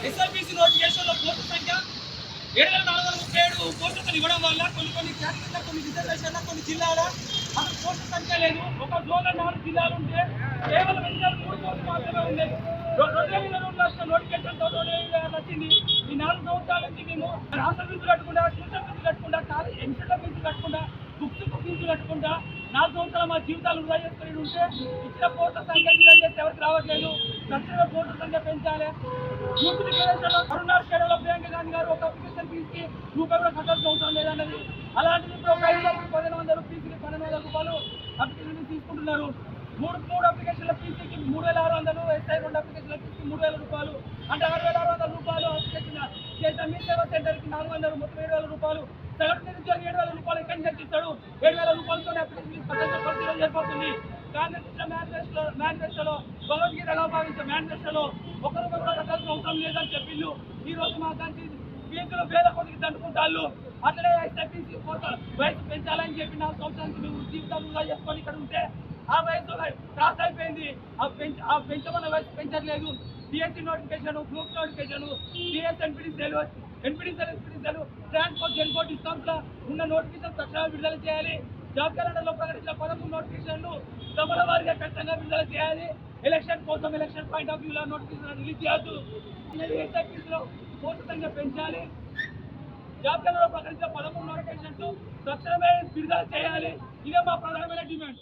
SRBC నోటిఫికేషన్లో పోస్టుల సంఖ్య 7,437 పోస్టులు ఇవ్వడం వల్ల కొన్ని కేటగిరీల కొన్ని రిజర్వేషన్ల కొన్ని జిల్లాల అసలు పోస్టుల సంఖ్య లేదు. ఒక జోన్లో 4 జిల్లాలు ఉంటే కేవలం 3 పోస్టులు మాత్రమే ఉండేది. 2022లో వచ్చిన నోటిఫికేషన్తో 2026 వచ్చింది. ఈ 4 సంవత్సరాల నుంచి మేము రాష్ట్ర ఫీజులు కట్టకుండా, ట్యూషన్ ఫీజులు కట్టకుండా, ఎంసెట్ల ఫీజులు కట్టకుండా, బుక్స్ ఫీజులు కట్టకుండా 4 సంవత్సరాలు మా జీవితాలు వృధా చేసుకుని ఉంటే ఇచ్చిన పోస్టుల సంఖ్య చేస్తే ఎవరికి రావట్లేదు. ఖచ్చితంగా పోస్టుల సంఖ్య పెంచాలి. యూత్ డిక్లరేషన్లో కరుణార్ స్టేడియంలో ప్రియాంక గాంధీ గారు ఒక అప్లికేషన్ ఫీజుకి రూపాయి కూడా కట్టాల్సిన అవసరం లేదన్నది. అలాంటిది ఇప్పుడు ఒక 5,1,100 ఫీజుకి 1,200 రూపాయలు అప్లికేషన్ తీసుకుంటున్నారు. మూడు అప్లికేషన్ల ఫీజుకి 3,600, ఎస్ఐ 2 అప్లికేషన్ల ఫీజుకి 3,000 రూపాయలు, అంటే 6,600 రూపాయలు అప్లికేషన్ చేసిన మీ సేవా సెంటర్కి 400, మొత్తం 7,000 రూపాయలు. సగటు నిరుద్యోగి 7,000 రూపాయలు ఎక్కడి నుంచి ఇస్తాడు? 7,000 రూపాయలతో అప్లికేషన్ పరిస్థితులు జరిపోతుంది. కాంగ్రెస్ మేనిఫెస్టోలో భగవద్గీతగా భావించే మేనిఫెస్టోలో 1 రూపాయి కూడా కట్టాల్సిన అవసరం లేదని చెప్పిండు. ఈ రోజు మా దానికి ఫీజులు వేల కోటికి దండుకుంటాళ్ళు. అట్లనే ఎస్ఐపీసీ వయసు పెంచాలని చెప్పి 4 సంవత్సరానికి మేము జీవితాలు వృధా చేసుకొని ఇక్కడ ఉంటే ఆ వయసు క్రాస్ అయిపోయింది. ఆ పెంచమన్న వయసు పెంచట్లేదు. DSC notification, group notification, DS ఎన్పీడీసీలు ట్రాన్స్పోర్ట్ జెన్కో డిస్కౌంట్లో ఉన్న నోటిఫికేషన్ తక్షణమే విడుదల చేయాలి. జాబ్ క్యాలెండర్లో ప్రకటించిన 13 నోటిఫికేషన్లు దమల వారిగా ఖచ్చితంగా విడుదల చేయాలి. ఎలక్షన్ కోసం ఎలక్షన్ పాయింట్ ఆఫ్ వ్యూలో నోటిఫికేషన్ రిలీజ్ చేయొద్దు. ఎస్ఐపీసీలో పోస్టు సంఖ్య పెంచాలి. జాబ్ క్యాలెండర్లో ప్రకటించిన 13 నోటిఫికేషన్స్ తక్షణమే విడుదల చేయాలి. ఇదే మా ప్రధానమైన డిమాండ్.